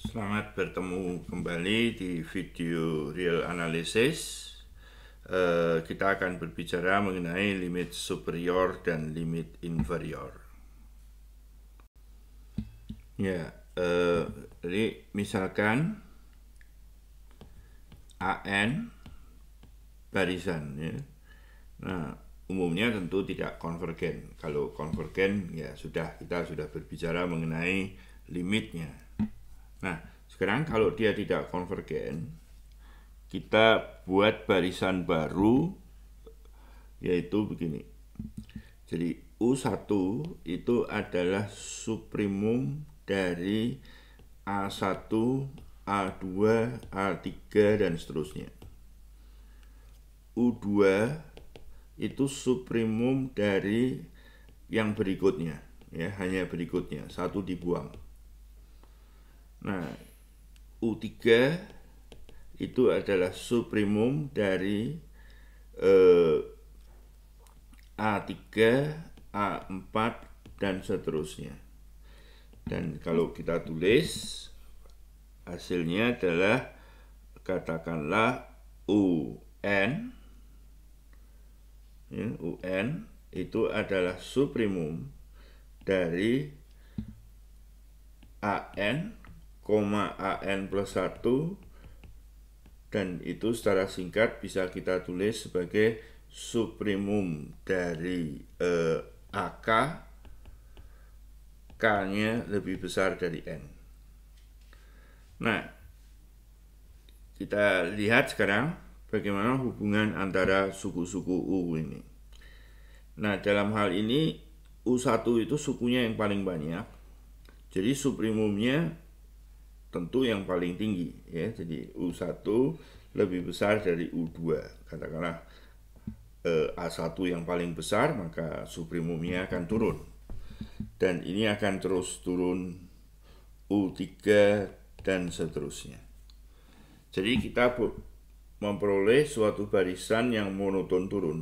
Selamat bertemu kembali di video real analysis. Kita akan berbicara mengenai limit superior dan limit inferior. Ya, jadi misalkan AN barisan, ya. Nah, umumnya tentu tidak konvergen. Kalau konvergen, ya kita sudah berbicara mengenai limitnya. Nah, sekarang kalau dia tidak konvergen, kita buat barisan baru, yaitu begini. Jadi U1 itu adalah suprimum dari A1, A2, A3, dan seterusnya. U2 itu suprimum dari yang berikutnya, ya, hanya berikutnya, satu dibuang. Nah, U3 itu adalah suprimum dari A3, A4, dan seterusnya. Dan kalau kita tulis, hasilnya adalah katakanlah UN, ya, UN itu adalah suprimum dari AN, AN plus 1, dan itu secara singkat bisa kita tulis sebagai suprimum dari AK, K-nya lebih besar dari N. Nah, kita lihat sekarang bagaimana hubungan antara suku-suku U ini. Nah, dalam hal ini U1 itu sukunya yang paling banyak, jadi suprimumnya tentu yang paling tinggi, ya. Jadi U1 lebih besar dari U2. Katakanlah A1 yang paling besar, maka suprimumnya akan turun. Dan ini akan terus turun U3 dan seterusnya. Jadi kita memperoleh suatu barisan yang monoton turun,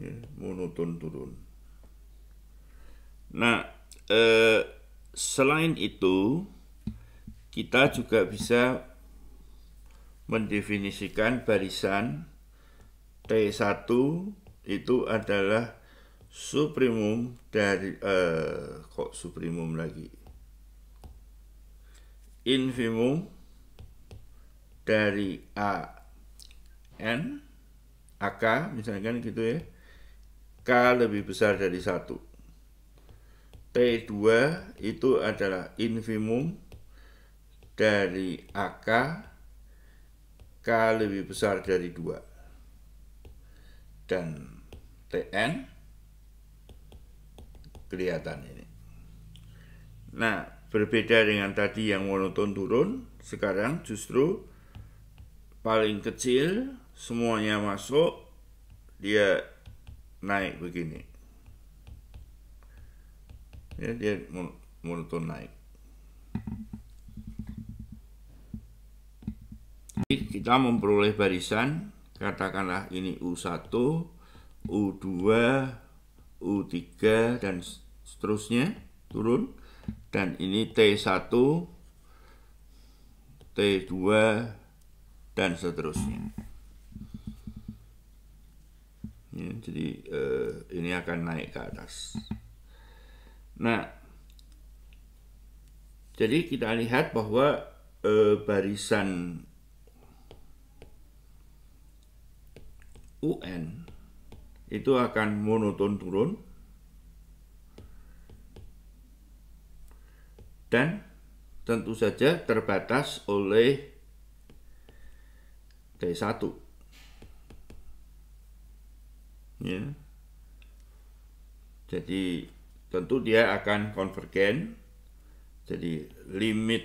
ya, monoton turun. Nah, selain itu kita juga bisa mendefinisikan barisan T1 itu adalah suprimum dari suprimum lagi, infimum dari AN, AK misalkan gitu, ya, K lebih besar dari 1. T2 itu adalah infimum dari AK, K lebih besar dari 2. Dan TN kelihatan ini. Nah, berbeda dengan tadi yang monoton turun, sekarang justru paling kecil semuanya masuk, dia naik begini, ya, dia monoton naik. Jadi kita memperoleh barisan, katakanlah ini U1, U2, U3, dan seterusnya turun, dan ini T1, T2, dan seterusnya. Ya, jadi ini akan naik ke atas. Nah, jadi kita lihat bahwa barisan UN itu akan monoton turun dan tentu saja terbatas oleh T1, ya. Jadi tentu dia akan konvergen. Jadi limit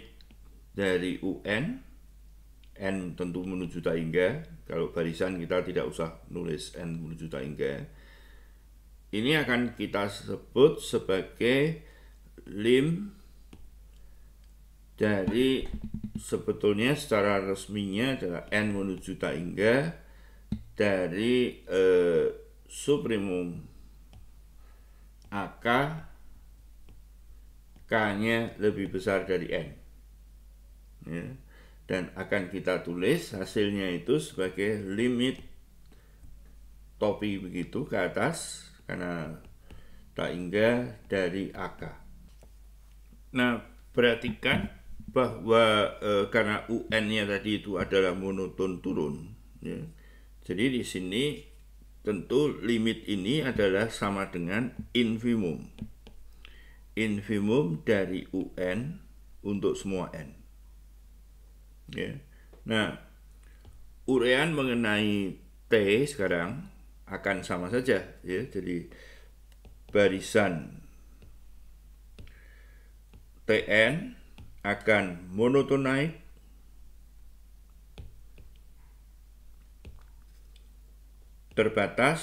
dari UN, N tentu menuju Taingga. Kalau barisan kita tidak usah nulis N menuju Taingga. Ini akan kita sebut sebagai lim dari, sebetulnya secara resminya adalah N menuju Taingga dari suprimum AK K-nya lebih besar dari N. Ya. Dan akan kita tulis hasilnya itu sebagai limit topi begitu ke atas karena tak hingga dari AK. Nah, perhatikan bahwa karena UN-nya tadi itu adalah monoton turun, ya. Jadi di sini tentu limit ini adalah sama dengan infimum. Infimum dari UN untuk semua N. Ya. Nah, uraian mengenai T sekarang akan sama saja, ya. Jadi barisan TN akan monoton naik terbatas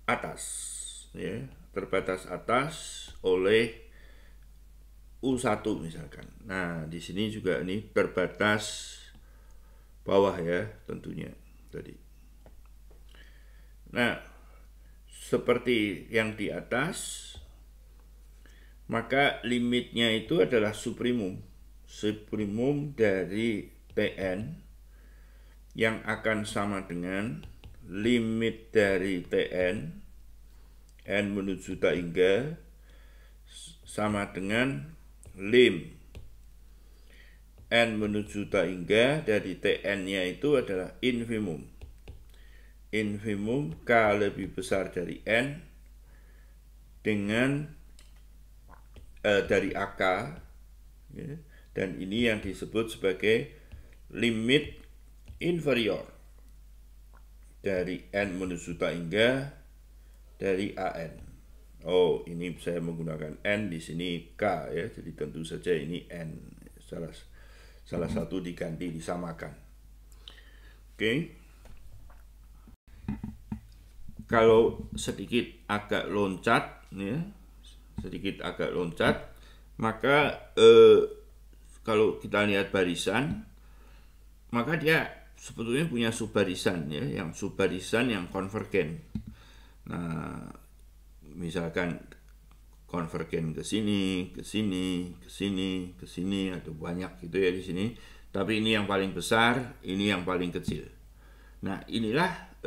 atas, ya, terbatas atas oleh U1 misalkan. Nah, di sini juga ini terbatas bawah ya tentunya tadi. Nah, seperti yang di atas, maka limitnya itu adalah suprimum. Suprimum dari Tn yang akan sama dengan limit dari Tn N menuju tak hingga sama dengan lim N menuju tak hingga dari Tn-nya itu adalah infimum. Infimum K lebih besar dari N dengan dari AK, ya, dan ini yang disebut sebagai limit inferior dari N menuju tak hingga dari AN. Oh, ini saya menggunakan N, di sini K ya, jadi tentu saja ini N. Salah satu diganti, disamakan. Oke. Kalau sedikit agak loncat, ya, maka kalau kita lihat barisan, maka dia sebetulnya punya subbarisan, ya, yang subbarisan yang konvergen. Nah, misalkan konvergen ke sini, ke sini, ke sini, ke sini, atau banyak gitu ya di sini. Tapi ini yang paling besar, ini yang paling kecil. Nah, inilah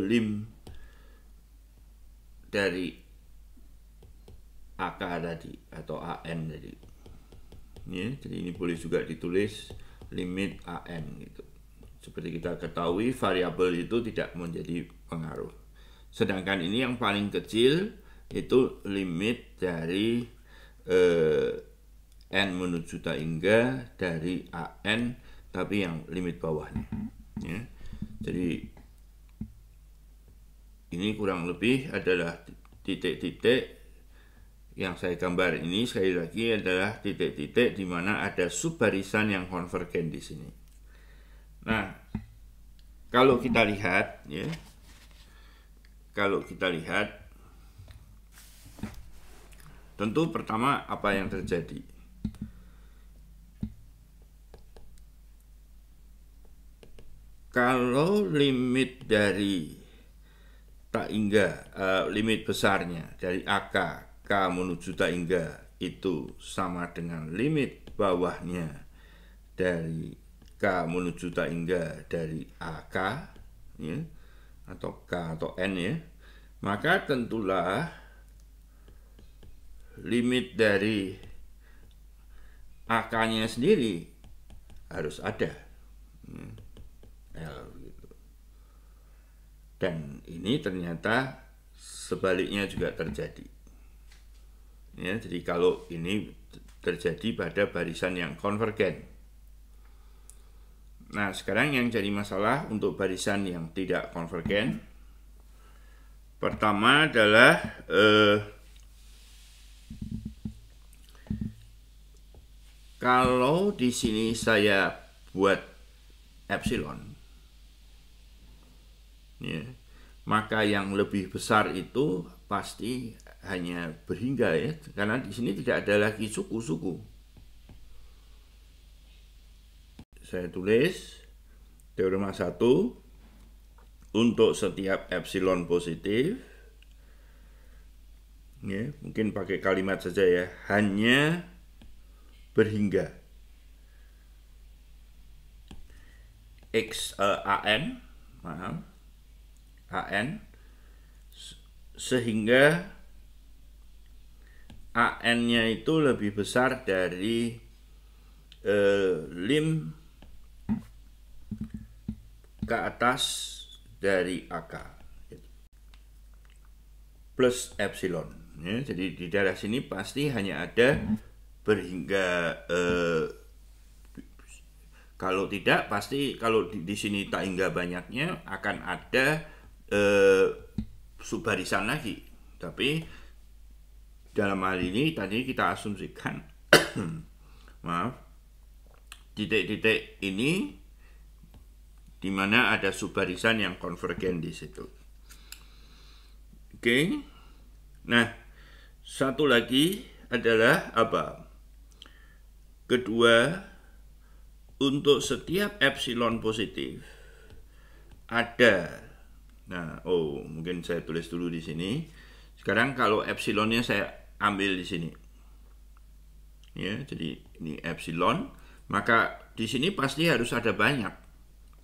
lim dari AK tadi atau AN tadi. Ya, jadi ini boleh juga ditulis limit AN gitu. Seperti kita ketahui, variabel itu tidak menjadi pengaruh. Sedangkan ini yang paling kecil itu limit dari N menuju tak hingga dari AN, tapi yang limit bawahnya. Ya. Jadi ini kurang lebih adalah titik-titik yang saya gambar ini, sekali lagi adalah titik-titik di mana ada subbarisan yang konvergen di sini. Nah, kalau kita lihat, ya, tentu pertama apa yang terjadi? Kalau limit dari tak hingga, limit besarnya dari AK K menuju tak hingga itu sama dengan limit bawahnya dari K menuju tak hingga dari AK, ya, atau K atau N, ya, maka tentulah limit dari AK-nya sendiri harus ada, L gitu. Dan ini ternyata sebaliknya juga terjadi, ya. Jadi kalau ini terjadi pada barisan yang konvergen. Nah, sekarang yang jadi masalah untuk barisan yang tidak konvergen, pertama adalah kalau di sini saya buat epsilon, ya, maka yang lebih besar itu pasti hanya berhingga, ya, karena di sini tidak ada lagi suku-suku. Saya tulis teorema 1 untuk setiap epsilon positif Ya, mungkin pakai kalimat saja ya, hanya berhingga. AN sehingga AN-nya itu lebih besar dari lim ke atas dari AK plus epsilon. Ya, jadi di daerah sini pasti hanya ada berhingga. Kalau tidak, pasti kalau di sini tak hingga banyaknya akan ada subbarisan lagi. Tapi dalam hal ini tadi kita asumsikan maaf, titik-titik ini di mana ada subbarisan yang konvergen di situ. Oke. Nah, satu lagi adalah apa? Kedua, untuk setiap epsilon positif ada. Nah, mungkin saya tulis dulu di sini. Sekarang kalau epsilonnya saya ambil di sini. Ya, jadi ini epsilon, maka di sini pasti harus ada banyak.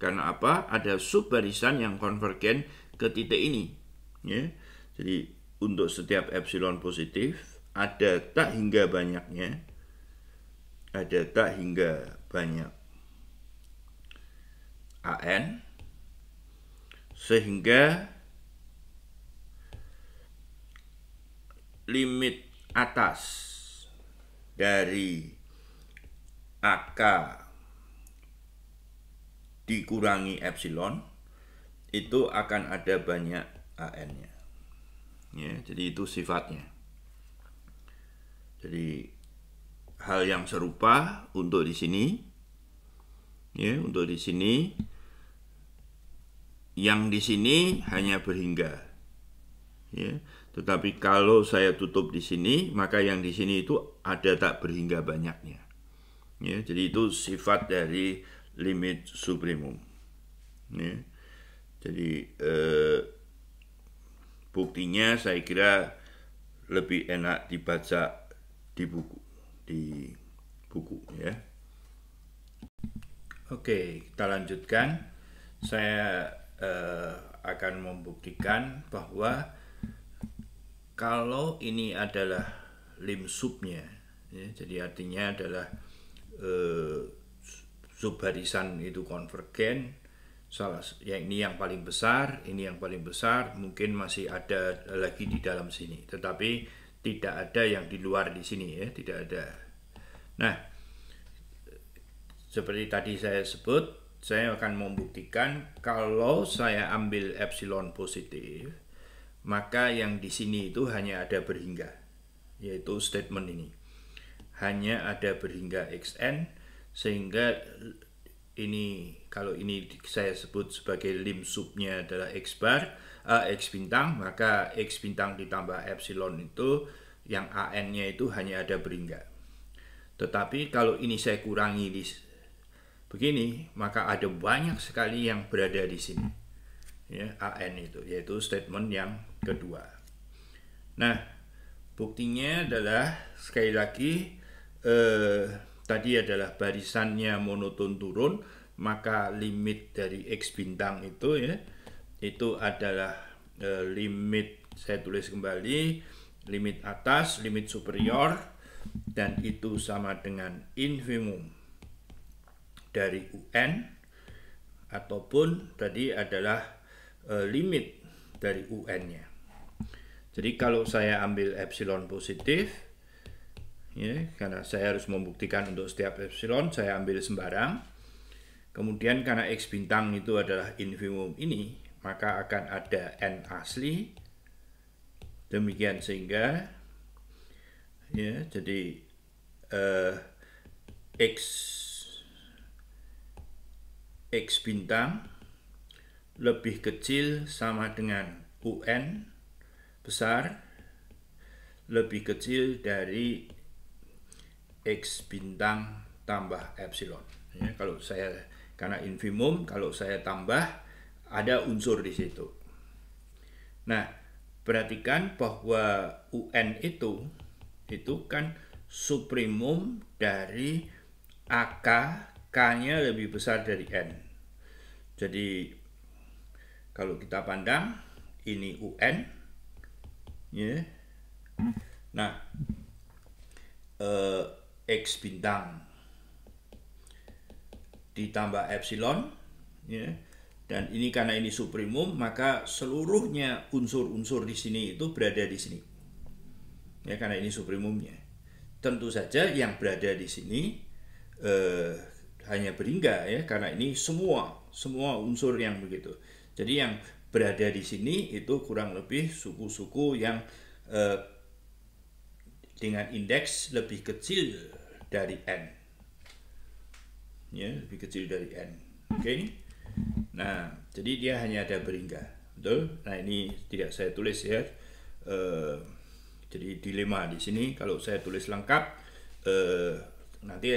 Karena apa? Ada subbarisan yang konvergen ke titik ini. Ya. Jadi untuk setiap epsilon positif ada tak hingga banyaknya. Ada tak hingga banyak AN sehingga limit atas dari AK dikurangi epsilon itu akan ada banyak AN-nya. Ya, jadi itu sifatnya. Jadi hal yang serupa untuk di sini. Ya, untuk di sini yang di sini hanya berhingga. Ya, tetapi kalau saya tutup di sini, maka yang di sini itu ada tak berhingga banyaknya. Ya, jadi itu sifat dari limit suprimum. Ya, jadi buktinya saya kira lebih enak dibaca di buku ya. Oke, kita lanjutkan. Saya akan membuktikan bahwa kalau ini adalah lim subnya, ya, jadi artinya adalah subbarisan itu konvergen. Ini yang paling besar, ini yang paling besar, mungkin masih ada lagi di dalam sini, tetapi tidak ada yang di luar di sini ya, tidak ada. Nah, seperti tadi saya sebut, saya akan membuktikan kalau saya ambil epsilon positif, maka yang di sini itu hanya ada berhingga, yaitu statement ini. Hanya ada berhingga xn, sehingga ini kalau ini saya sebut sebagai lim subnya adalah x bintang, maka x bintang ditambah epsilon itu yang an-nya itu hanya ada berhingga. Tetapi kalau ini saya kurangi di begini, maka ada banyak sekali yang berada di sini. Ya, an itu yaitu statement yang kedua. Nah, buktinya adalah sekali lagi tadi adalah barisannya monoton turun, maka limit dari x bintang itu ya, itu adalah limit, saya tulis kembali, limit atas, limit superior, dan itu sama dengan infimum dari UN, ataupun tadi adalah limit dari UN-nya. Jadi kalau saya ambil epsilon positif, ya, karena saya harus membuktikan untuk setiap epsilon, saya ambil sembarang. Kemudian karena x bintang itu adalah infimum ini, maka akan ada n asli. Demikian sehingga ya, jadi x bintang lebih kecil sama dengan UN besar lebih kecil dari x bintang tambah epsilon. Ya, kalau saya karena infimum, kalau saya tambah ada unsur di situ. Nah, perhatikan bahwa UN itu kan suprimum dari AK, K-nya lebih besar dari N. Jadi kalau kita pandang ini UN, ya. Nah, X bintang ditambah epsilon, ya. Dan ini karena ini suprimum, maka seluruhnya unsur-unsur di sini itu berada di sini. Ya, karena ini suprimumnya. Tentu saja yang berada di sini hanya berhingga, ya, karena ini semua unsur yang begitu. Jadi yang berada di sini itu kurang lebih suku-suku yang dengan indeks lebih kecil dari N. Ya, lebih kecil dari N. Oke. Nah, jadi dia hanya ada berhingga, betul? Nah, ini tidak saya tulis, ya. Jadi dilema di sini kalau saya tulis lengkap nanti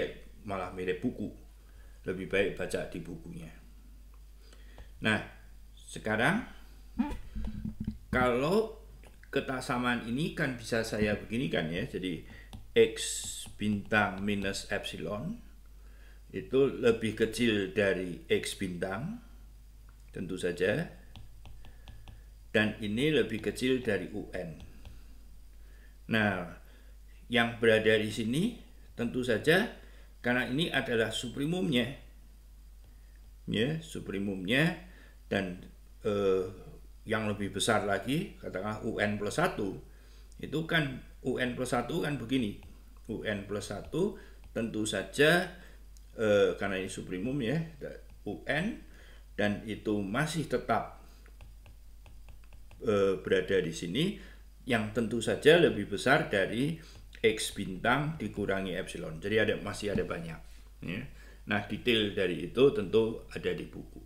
malah mirip buku. Lebih baik baca di bukunya. Nah, sekarang kalau kesamaan ini kan bisa saya beginikan, ya. Jadi X bintang minus epsilon itu lebih kecil dari X bintang, tentu saja, dan ini lebih kecil dari UN. Nah, yang berada di sini tentu saja karena ini adalah suprimumnya, ya, suprimumnya, dan yang lebih besar lagi, katakanlah UN plus 1, itu kan UN plus 1 kan begini, UN plus 1 tentu saja karena ini suprimum, ya, UN, dan itu masih tetap berada di sini, yang tentu saja lebih besar dari X bintang dikurangi epsilon. Jadi masih ada banyak, ya. Nah, detail dari itu tentu ada di buku.